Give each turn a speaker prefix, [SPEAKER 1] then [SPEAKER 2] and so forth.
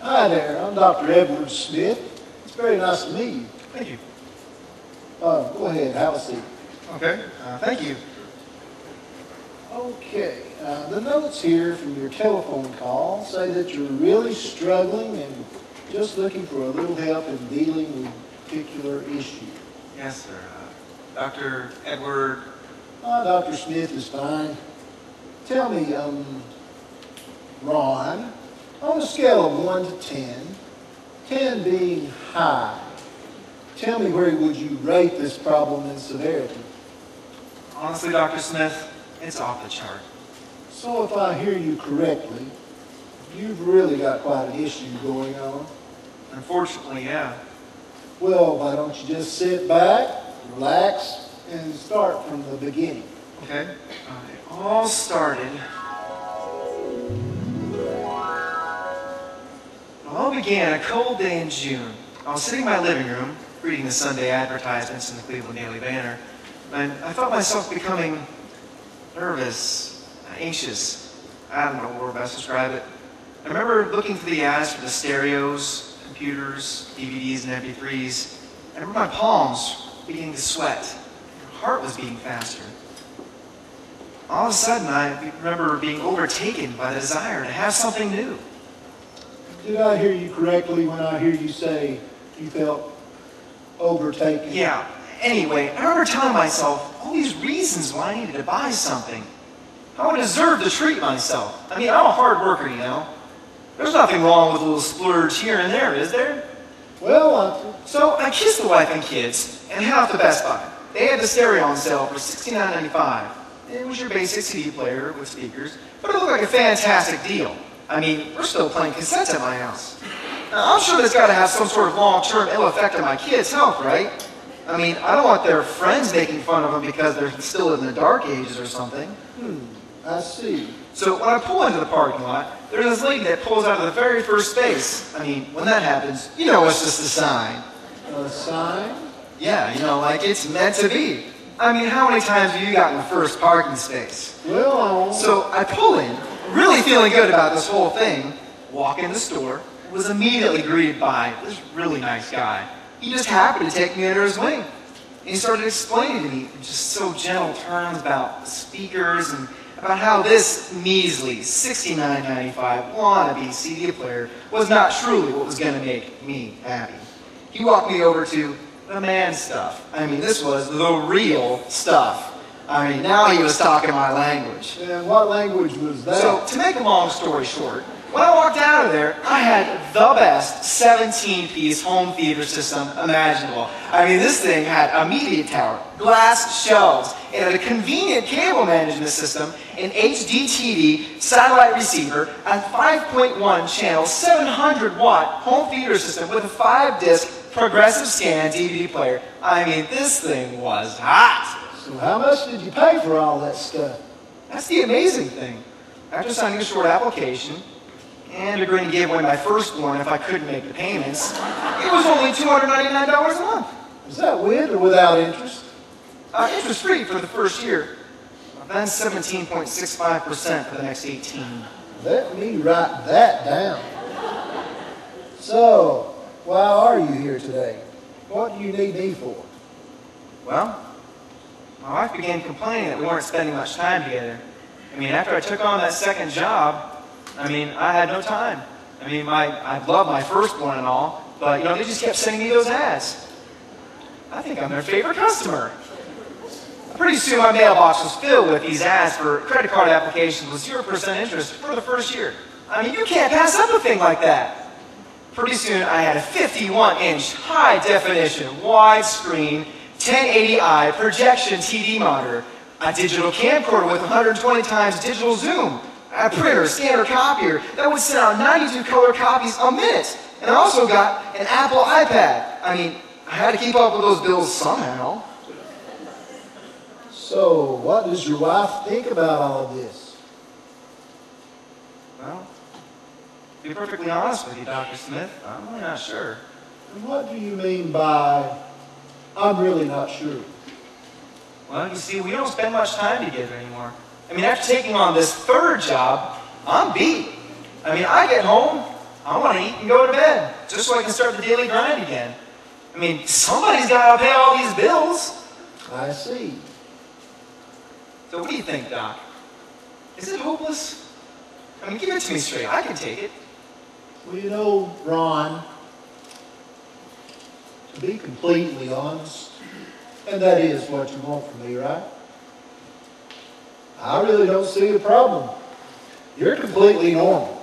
[SPEAKER 1] Hi there, I'm Dr. Edward Smith. It's very nice to meet you.
[SPEAKER 2] Thank you.
[SPEAKER 1] Go ahead, have a seat.
[SPEAKER 2] Okay, thank you.
[SPEAKER 1] Okay, the notes here from your telephone call say that you're really struggling and just looking for a little help in dealing with a particular issue.
[SPEAKER 2] Yes, sir. Dr. Edward.
[SPEAKER 1] Dr. Smith is fine. Tell me, Ron, on a scale of 1 to 10, 10 being high, tell me where would you rate this problem in severity?
[SPEAKER 2] Honestly, Dr. Smith, it's off the chart.
[SPEAKER 1] So if I hear you correctly, you've really got quite an issue going on.
[SPEAKER 2] Unfortunately, yeah.
[SPEAKER 1] Well, why don't you just sit back, relax, and start from the beginning.
[SPEAKER 2] Okay. It all started. It all began a cold day in June. I was sitting in my living room, reading the Sunday advertisements in the Cleveland Daily Banner, and I felt myself becoming nervous, anxious. I don't know where best to describe it. I remember looking through the ads for the stereos, computers, DVDs, and MP3s. I remember my palms beginning to sweat. My heart was beating faster. All of a sudden, I remember being overtaken by the desire to have something new.
[SPEAKER 1] Did I hear you correctly when I hear you say you felt overtaken?
[SPEAKER 2] Yeah. Anyway, I remember telling myself all these reasons why I needed to buy something. How I deserve to treat myself. I mean, I'm a hard worker, you know. There's nothing wrong with a little splurge here and there, is there?
[SPEAKER 1] Well,
[SPEAKER 2] So I kissed the wife and kids and headed off to Best Buy. They had the stereo on sale for $69.95. It was your basic CD player with speakers, but it looked like a fantastic deal. I mean, we're still playing cassettes at my house. Now, I'm sure that's got to have some sort of long-term ill effect on my kids' health, right? I mean, I don't want their friends making fun of them because they're still in the dark ages or something.
[SPEAKER 1] I see.
[SPEAKER 2] So when I pull into the parking lot, there's this lady that pulls out of the very first space. I mean, when that happens, you know it's just a sign.
[SPEAKER 1] A sign?
[SPEAKER 2] Yeah, you know, like it's meant to be. I mean, how many times have you gotten the first parking space?
[SPEAKER 1] Well,
[SPEAKER 2] So I pull in, really feeling good about this whole thing, walk in the store, was immediately greeted by this really nice guy. He just happened to take me under his wing. And he started explaining to me in just so gentle terms about the speakers and about how this measly $69.95 wannabe CD player was not truly what was going to make me happy. He walked me over to the man stuff. I mean, this was the real stuff. I mean, now he was talking my language.
[SPEAKER 1] and what language was that?
[SPEAKER 2] So, to make a long story short, when I walked out of there, I had the best 17-piece home theater system imaginable. I mean, this thing had a media tower, glass shelves, it had a convenient cable management system, an HD TV, satellite receiver, a 5.1 channel, 700-watt home theater system with a 5-disc progressive scan DVD player. I mean, this thing was hot.
[SPEAKER 1] So how much did you pay for all that stuff?
[SPEAKER 2] That's the amazing thing. After signing a short application and agreeing to give away my first one if I couldn't make the payments, it was only $299 a month.
[SPEAKER 1] Is that with or without interest?
[SPEAKER 2] Interest-free for the first year, then 17.65% for the next 18.
[SPEAKER 1] Let me write that down. So, why are you here today? What do you need me for?
[SPEAKER 2] Well, my wife began complaining that we weren't spending much time together. I mean, after I took on that second job, I mean, I had no time. I mean, I loved my first one and all, but, you know, they just kept sending me those ads. I think I'm their favorite customer. Pretty soon my mailbox was filled with these ads for credit card applications with 0% interest for the first year. I mean, you can't pass up a thing like that. Pretty soon I had a 51-inch high-definition, widescreen, 1080i projection TV monitor, a digital camcorder with 120 times digital zoom, a printer, scanner, copier that would send out 92 color copies a minute. And I also got an Apple iPad. I mean, I had to keep up with those bills somehow.
[SPEAKER 1] So, what does your wife think about all of this?
[SPEAKER 2] Well, to be perfectly honest with you, Dr. Smith, I'm really not sure.
[SPEAKER 1] And what do you mean by, I'm really not sure?
[SPEAKER 2] Well, you see, we don't spend much time together anymore. I mean, after taking on this third job, I'm beat. I mean, I get home, I want to eat and go to bed, just so I can start the daily grind again. I mean, somebody's got to pay all these bills.
[SPEAKER 1] I see.
[SPEAKER 2] So what do you think, Doc? Is it hopeless? I mean, give it to me straight. I can take it.
[SPEAKER 1] Well, you know, Ron, to be completely honest, and that is what you want from me, right? I really don't see a problem. You're completely normal.